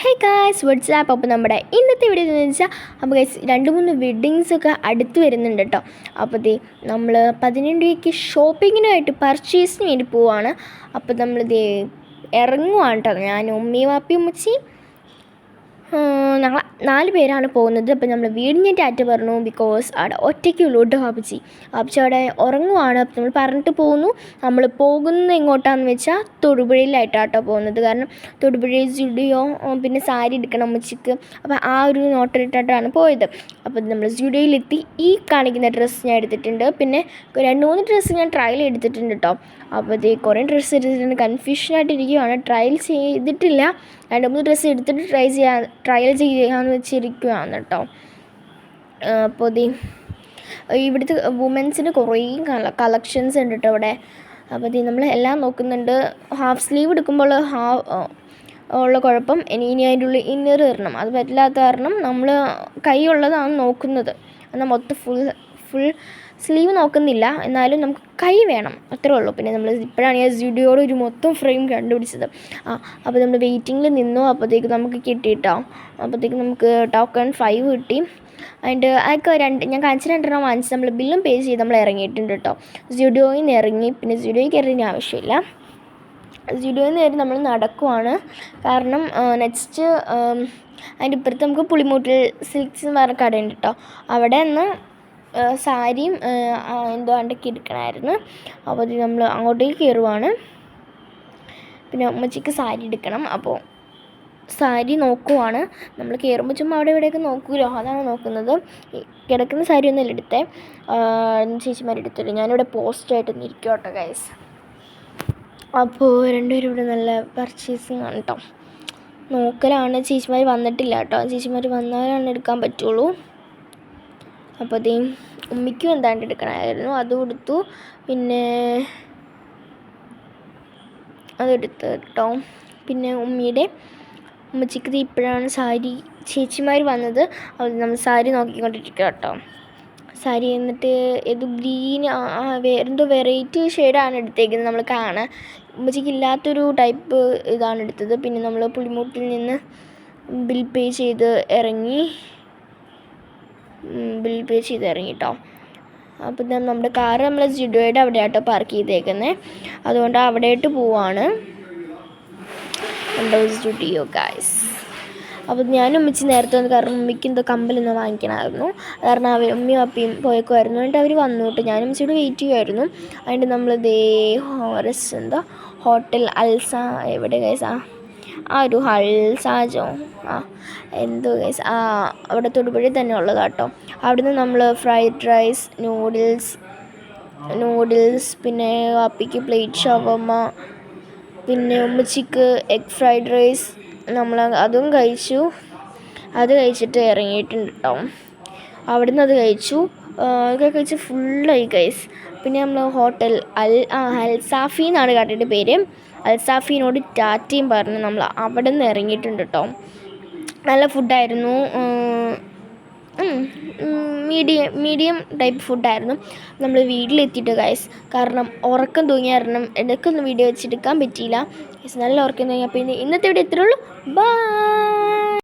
Hey guys WhatsApp. അപ്പോൾ നമ്മുടെ ഇന്നത്തെ വീഡിയോ എന്ന് വെച്ചാൽ അപ്പോൾ ഗൈസ് 2-3 വെഡ്ഡിങ്സൊക്കെ അടുത്ത് വരുന്നുണ്ട് കേട്ടോ. അപ്പോൾ നമ്മൾ 12 രൂപയ്ക്ക് ഷോപ്പിങ്ങിനായിട്ട് പർച്ചേസിന് വേണ്ടി പോവുകയാണ്. അപ്പോൾ നമ്മളിത് ഇറങ്ങുവാണ് കേട്ടോ. ഞാൻ ഉമ്മയും വാപ്പയും ഉമ്മച്ചിയും ഞങ്ങൾ 4 പേരാണ് പോകുന്നത്. അപ്പോൾ നമ്മൾ വീടിൻ്റെ ടാറ്റ പറഞ്ഞു. ബിക്കോസ് അവിടെ ഒറ്റയ്ക്കുള്ളൂട്ട് വാപ്പച്ചി അവിടെ ഉറങ്ങുവാണ്. അപ്പോൾ നമ്മൾ പറഞ്ഞിട്ട് പോകുന്നു. നമ്മൾ പോകുന്നത് എങ്ങോട്ടാണെന്ന് വെച്ചാൽ തൊടുപുഴയിലായിട്ടാട്ടോ പോകുന്നത്. കാരണം തൊടുപുഴയിൽ സ്റ്റുഡിയോ പിന്നെ സാരി എടുക്കണം ഉമ്മച്ചിക്ക്. അപ്പോൾ ആ ഒരു നോട്ടിലിട്ടായിട്ടാണ് പോയത്. അപ്പോൾ നമ്മൾ സ്റ്റുഡിയോയിലെത്തി. ഈ കാണിക്കുന്ന ഡ്രസ്സ് ഞാൻ എടുത്തിട്ടുണ്ട്. പിന്നെ 2-3 ഡ്രസ്സ് ഞാൻ ട്രയൽ എടുത്തിട്ടുണ്ട് കേട്ടോ. അപ്പോൾ കുറേ ഡ്രസ്സ് എടുത്തിട്ടുണ്ട്. കൺഫ്യൂഷനായിട്ടിരിക്കുകയാണ്. ട്രയൽ ചെയ്തിട്ടില്ല. 2-3 ഡ്രസ്സ് എടുത്തിട്ട് ട്രയൽ ചെയ്യാമെന്ന് വെച്ചിരിക്കുകയാണ് കേട്ടോ. അപ്പോൾ ഇവിടുത്തെ വുമൻസിന് കുറേ കളക്ഷൻസ് ഉണ്ട് കേട്ടോ ഇവിടെ. അപ്പോൾ നമ്മൾ എല്ലാം നോക്കുന്നുണ്ട്. ഹാഫ് സ്ലീവ് എടുക്കുമ്പോൾ ഉള്ള കുഴപ്പം ഇനി അതിൻ്റെ ഉള്ളിൽ ഇന്നർ ഇടണം. അത് പറ്റില്ലാത്ത കാരണം നമ്മൾ കൈയുള്ളതാണ് നോക്കുന്നത്. എന്നാൽ മൊത്തം ഫുൾ സ്ലീവ് നോക്കുന്നില്ല. എന്നാലും നമുക്ക് കൈ വേണം, അത്രേ ഉള്ളൂ. പിന്നെ നമ്മൾ ഇപ്പോഴാണ് ഞാൻ സ്റ്റുഡിയോയുടെ ഒരു മൊത്തം ഫ്രെയിം കണ്ടുപിടിച്ചത്. അപ്പോൾ നമ്മൾ വെയിറ്റിങ്ങിൽ നിന്നു. അപ്പോഴത്തേക്ക് നമുക്ക് കിട്ടിയിട്ടോ. അപ്പോഴത്തേക്ക് നമുക്ക് ടോക്കൺ 5 കിട്ടി. അതിൻ്റെ അതൊക്കെ ഞാൻ കാണിച്ച 2 വാങ്ങിച്ച് നമ്മൾ ബില്ലും പേ ചെയ്ത് നമ്മൾ ഇറങ്ങിയിട്ടുണ്ട് കേട്ടോ. സ്റ്റുഡിയോയിൽ നിന്ന് ഇറങ്ങി. പിന്നെ സ്റ്റുഡിയോയിൽ കയറിയതിന് ആവശ്യമില്ല. സ്റ്റുഡിയോയിൽ നിന്ന് നമ്മൾ നടക്കുവാണ്. കാരണം നെക്സ്റ്റ് അതിൻ്റെ ഇപ്പുറത്ത് നമുക്ക് പുളിമൂട്ടിൽ സിൽക്സ് എന്ന് പറഞ്ഞ കടയുണ്ട് കേട്ടോ. അവിടെ നിന്ന് സാരിയും എന്തോ അണ്ടൊക്കെ എടുക്കണമായിരുന്നു. അപ്പോൾ നമ്മൾ അങ്ങോട്ടേക്ക് കയറുവാണ്. പിന്നെ ഉമ്മച്ചിക്ക് സാരി എടുക്കണം. അപ്പോൾ സാരി നോക്കുവാണ്. നമ്മൾ കയറുമ്പോൾ ചുമ്മാ അവിടെ ഇവിടെയൊക്കെ നോക്കുമല്ലോ, അതാണ് നോക്കുന്നത്. കിടക്കുന്ന സാരി ഒന്നും എടുത്തേ, ചേച്ചിമാരെടുത്തില്ല. ഞാനിവിടെ പോസ്റ്റായിട്ടൊന്നും ഇരിക്കും കേട്ടോ ഗൈസ്. അപ്പോൾ 2 പേരും ഇവിടെ നല്ല പർച്ചേസിങ് ആണ് കേട്ടോ. നോക്കലാണ്. ചേച്ചിമാർ വന്നിട്ടില്ല കേട്ടോ. ചേച്ചിമാർ വന്നാലാണ് എടുക്കാൻ പറ്റുള്ളൂ. അപ്പോൾ ഉമ്മിക്കും എന്താണ്ട് എടുക്കണമായിരുന്നു, അതും കൊടുത്തു. പിന്നെ അതെടുത്ത് കേട്ടോ. പിന്നെ ഉമ്മച്ചിക്ക് ഇപ്പോഴാണ് സാരി ചേച്ചിമാർ വന്നത്. അത് നമ്മൾ സാരി നോക്കിക്കൊണ്ടിരിക്കുക കേട്ടോ. സാരി എന്നിട്ട് ഏത് ഗ്രീൻ എന്തോ വെറൈറ്റി ഷെയ്ഡാണ് എടുത്തേക്കുന്നത്. നമ്മൾ കാണാൻ ഉമ്മച്ചിക്ക് ഇല്ലാത്തൊരു ടൈപ്പ് ഇതാണ് എടുത്തത്. പിന്നെ നമ്മൾ പുളിമൂട്ടിൽ നിന്ന് ബിൽ പേ ചെയ്ത് ഇറങ്ങി കേട്ടോ. അപ്പം നമ്മുടെ കാറ് നമ്മൾ സ്റ്റുഡിയോയുടെ അവിടെ ആട്ടോ പാർക്ക് ചെയ്തേക്കുന്നത്. അതുകൊണ്ട് അവിടെയായിട്ട് പോവാണ് നമ്മുടെ സ്റ്റുഡിയോ ഗൈസ്. അപ്പോൾ ഞാനും ഉമ്മച്ചി നേരത്തെ വന്നു. കാരണം ഉമ്മയ്ക്ക് എന്തോ കമ്പലൊന്നും വാങ്ങിക്കണമായിരുന്നു. കാരണം ഉമ്മയും അപ്പയും പോയേക്കുമായിരുന്നു. എന്നിട്ട് അവർ വന്നു കേട്ടോ. ഞാനും ഉമ്മച്ചിയോട് വെയിറ്റ് ചെയ്യുമായിരുന്നു. അതിൻ്റെ നമ്മൾ ഹോട്ടൽ അൽസ എവിടെ ഗൈസ് ഒരു ഹൾസാജോ എന്തോ ഗൈസ് അവിടെ തൊടുപുഴയിൽ തന്നെ ഉള്ളതാട്ടോ. അവിടുന്ന് നമ്മൾ ഫ്രൈഡ് റൈസ്, നൂഡിൽസ് പിന്നെ വാപ്പിക്ക് പ്ലേറ്റ് ഷവർമ, പിന്നെ ഉമ്മച്ചിക്ക് എഗ് ഫ്രൈഡ് റൈസ് നമ്മൾ അതും കഴിച്ചു. അത് കഴിച്ചിട്ട് ഇറങ്ങിയിട്ടുണ്ട് കേട്ടോ. അവിടുന്ന് അത് കഴിച്ചു. അതൊക്കെ കഴിച്ച് ഫുള്ളായി ഗൈസ്. പിന്നെ നമ്മൾ ഹോട്ടൽ അൽസാഫി എന്നാണ് കടയുടെ പേര്. അൽസാഫിനോട് ടാറ്റയും പറഞ്ഞ് നമ്മൾ അവിടെ നിന്ന് ഇറങ്ങിയിട്ടുണ്ട് കേട്ടോ. നല്ല ഫുഡായിരുന്നു. Medium type ഫുഡായിരുന്നു. നമ്മൾ വീട്ടിലെത്തിയിട്ട് ഗൈസ്. കാരണം ഉറക്കം തൂങ്ങിയ കാരണം ഇടയ്ക്കൊന്നും വീഡിയോ വെച്ചെടുക്കാൻ പറ്റിയില്ല. നല്ല ഉറക്കം തൂങ്ങി. അപ്പോൾ ഇന്നത്തെ വീഡിയോ ഇത്രയേ ഉള്ളൂ. ബൈ.